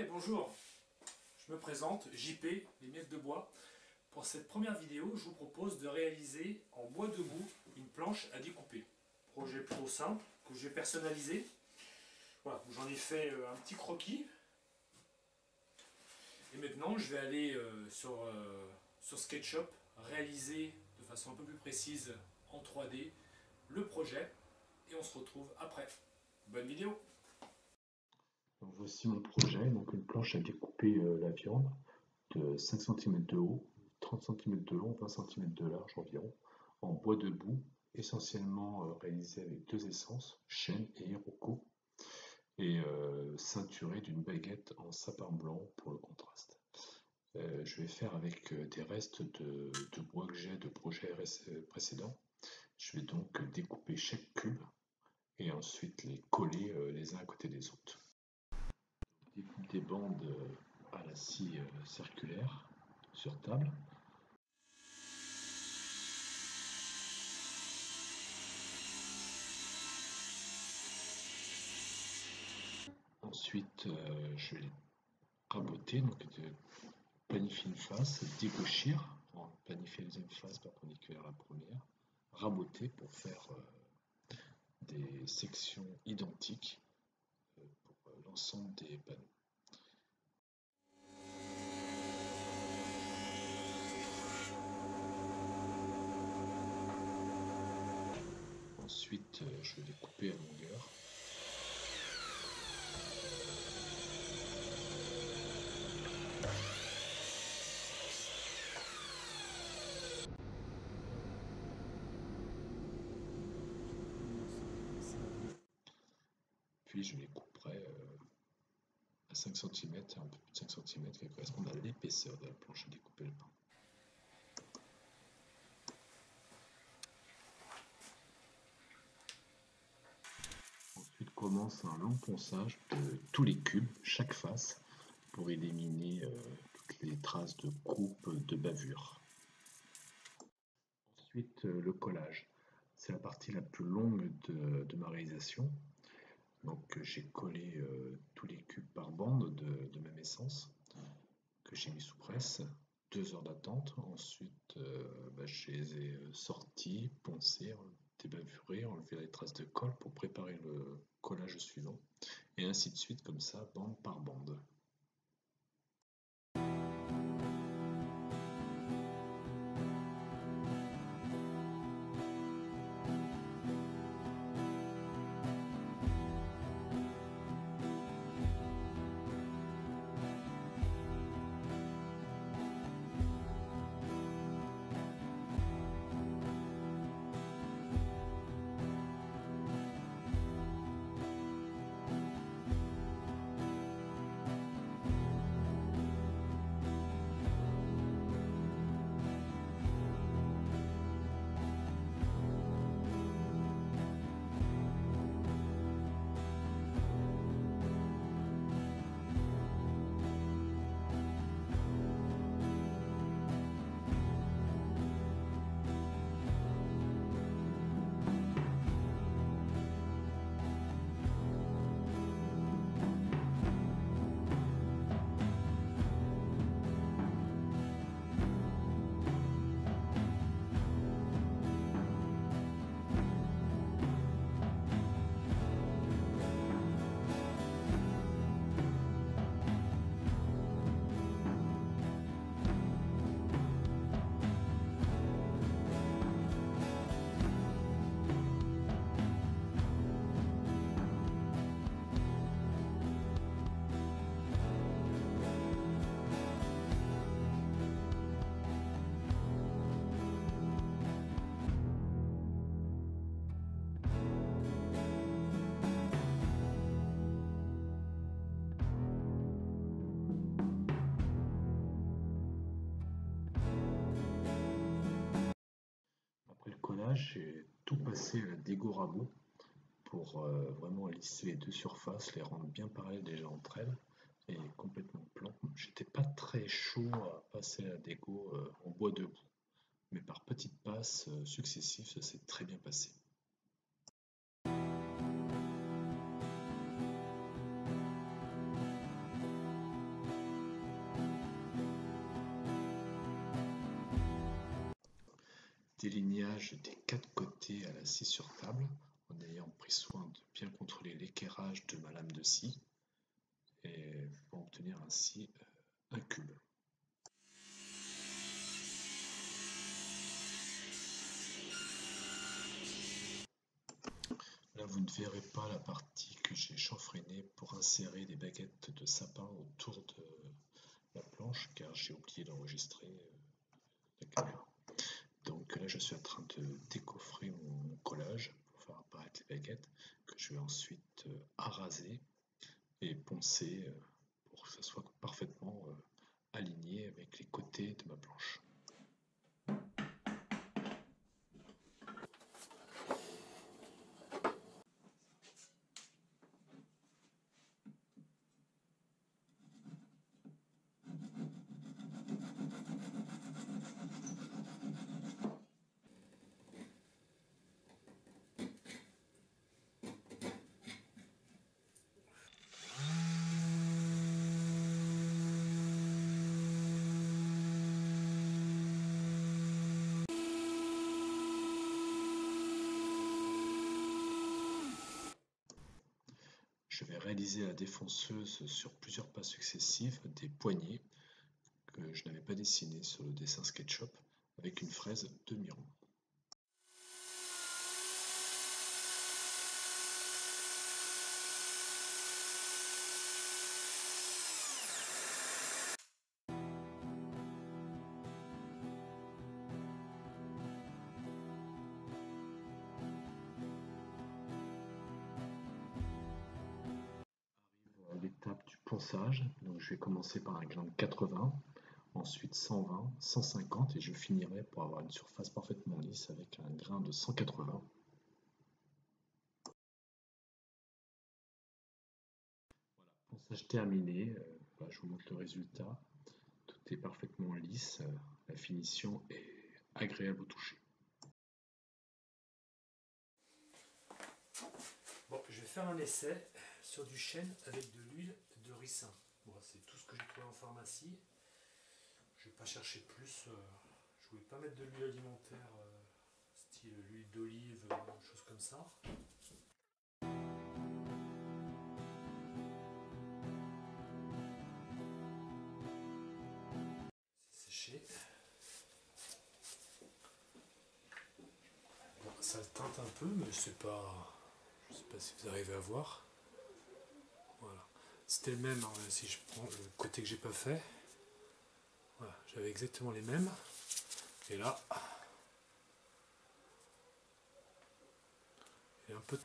Bonjour, je me présente, JP, les miettes de bois. Pour cette première vidéo, je vous propose de réaliser en bois debout une planche à découper. Projet plutôt simple, que j'ai personnalisé. Voilà, j'en ai fait un petit croquis. Et maintenant, je vais aller sur SketchUp, réaliser de façon un peu plus précise en 3D le projet. Et on se retrouve après. Bonne vidéo! Donc voici mon projet, donc une planche à découper la viande de 5 cm de haut, 30 cm de long, 20 cm de large environ, en bois debout, essentiellement réalisé avec deux essences, chêne et iroko, et ceinturé d'une baguette en sapin blanc pour le contraste. Je vais faire avec des restes de bois que j'ai de projets précédents. Je vais donc découper chaque cube et ensuite les coller les uns à côté des autres. Découpe des bandes à la scie circulaire sur table. Ensuite, je vais les raboter, donc planifier une face, dégauchir, planifier la deuxième face perpendiculaire à la première, raboter pour faire des sections identiques pour l'ensemble des panneaux. Ensuite, je vais les couper à longueur. Puis je les couperai à 5 cm, un peu plus de 5 cm, qui correspondent à l'épaisseur de la planche à découper le pain. Ensuite commence un long ponçage de tous les cubes, chaque face, pour éliminer toutes les traces de coupe, de bavure. Ensuite le collage, c'est la partie la plus longue de ma réalisation. Donc j'ai collé tous les cubes par bande de même essence que j'ai mis sous presse, 2 heures d'attente. Ensuite je les ai sortis, poncés, débavurés, enlevé les traces de colle pour préparer le collage suivant, et ainsi de suite, comme ça, bande par bande. Après le collage, j'ai tout passé à la dégo rabot pour vraiment lisser les deux surfaces, les rendre bien parallèles déjà entre elles et complètement plan. J'étais pas très chaud à passer à la dégo en bois debout, mais par petites passes successives, ça s'est très bien passé. délignage des 4 côtés à la scie sur table, en ayant pris soin de bien contrôler l'équerrage de ma lame de scie, et pour obtenir ainsi un cube. Là, vous ne verrez pas la partie que j'ai chanfreinée pour insérer des baguettes de sapin autour de la planche, car j'ai oublié d'enregistrer la caméra. Donc là, je suis en train de décoffrer mon collage pour faire apparaître les baguettes, que je vais ensuite araser et poncer pour que ça soit parfaitement aligné avec les côtés de ma planche. Je vais réaliser la défonceuse sur plusieurs pas successifs des poignées que je n'avais pas dessinées sur le dessin SketchUp avec une fraise demi-rond. L'étape du ponçage, donc je vais commencer par un grain de 80, ensuite 120, 150 et je finirai pour avoir une surface parfaitement lisse avec un grain de 180. Voilà, ponçage terminé, je vous montre le résultat, tout est parfaitement lisse, la finition est agréable au toucher. Bon, je vais faire un essai sur du chêne avec de l'huile de ricin. Bon, c'est tout ce que j'ai trouvé en pharmacie. Je vais pas chercher plus. Je voulais pas mettre de l'huile alimentaire, style l'huile d'olive, choses comme ça. C'est séché. Bon, ça le teinte un peu, mais c'est pas. Je sais pas si vous arrivez à voir. Voilà. C'était le même, hein, si je prends le côté que j'ai pas fait. Voilà, j'avais exactement les mêmes. Et là, il y a un peu.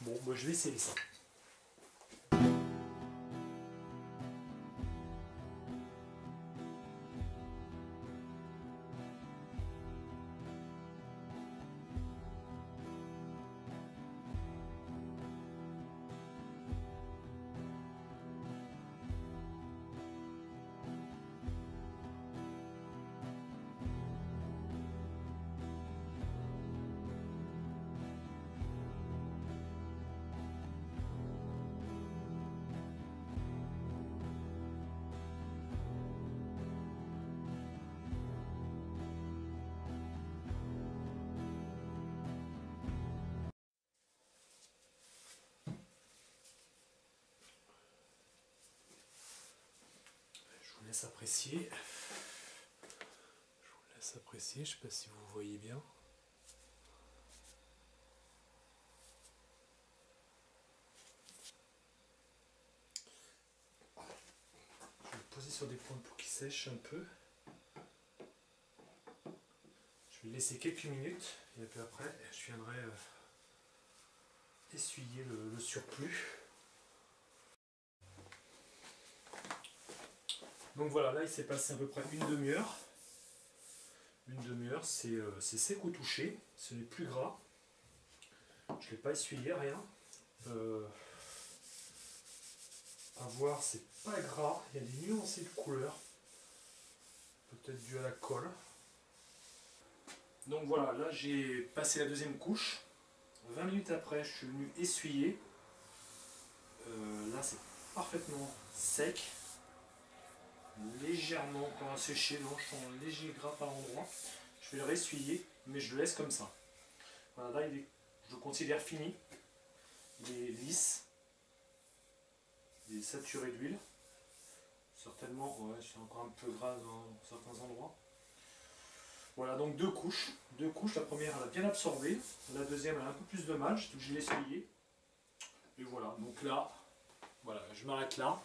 Bon, moi je vais essayer ça. Apprécier. Je vous laisse apprécier, je ne sais pas si vous voyez bien. Je vais le poser sur des points pour qu'il sèche un peu. Je vais le laisser quelques minutes et puis après je viendrai essuyer le surplus. Donc voilà, là il s'est passé à peu près une demi-heure. Une demi-heure, c'est sec au toucher, ce n'est plus gras. Je ne l'ai pas essuyé, rien. À voir, c'est pas gras, il y a des nuancées de couleurs. Peut-être dû à la colle. Donc voilà, là j'ai passé la deuxième couche. 20 minutes après, je suis venu essuyer. Là c'est parfaitement sec. Légèrement encore à sécher, non, je sens un léger gras par endroit. Je vais le ressuyer, mais je le laisse comme ça. Voilà, là je le considère fini. Il est lisse. Il est saturé d'huile. Certainement, ouais, c'est encore un peu gras dans certains endroits. Voilà, donc deux couches. Deux couches, la première elle a bien absorbé. La deuxième elle a un peu plus de mal, j'ai essuyé. Et voilà, donc là, voilà, je m'arrête là.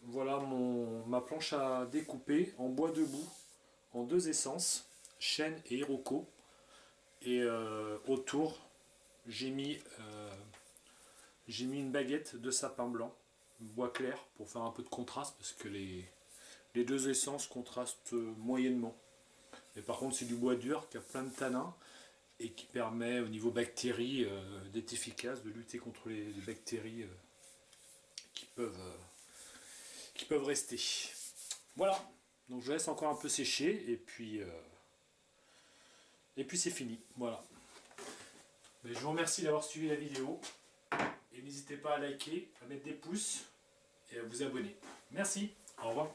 Voilà ma planche à découper en bois debout, en deux essences, chêne et iroko. Et autour, j'ai mis une baguette de sapin blanc, bois clair, pour faire un peu de contraste, parce que les deux essences contrastent moyennement. Mais par contre, c'est du bois dur qui a plein de tanins et qui permet au niveau bactéries d'être efficace, de lutter contre les bactéries qui peuvent rester. Voilà, donc je laisse encore un peu sécher et puis c'est fini. Voilà. Mais je vous remercie d'avoir suivi la vidéo et n'hésitez pas à liker, à mettre des pouces et à vous abonner. Merci, au revoir.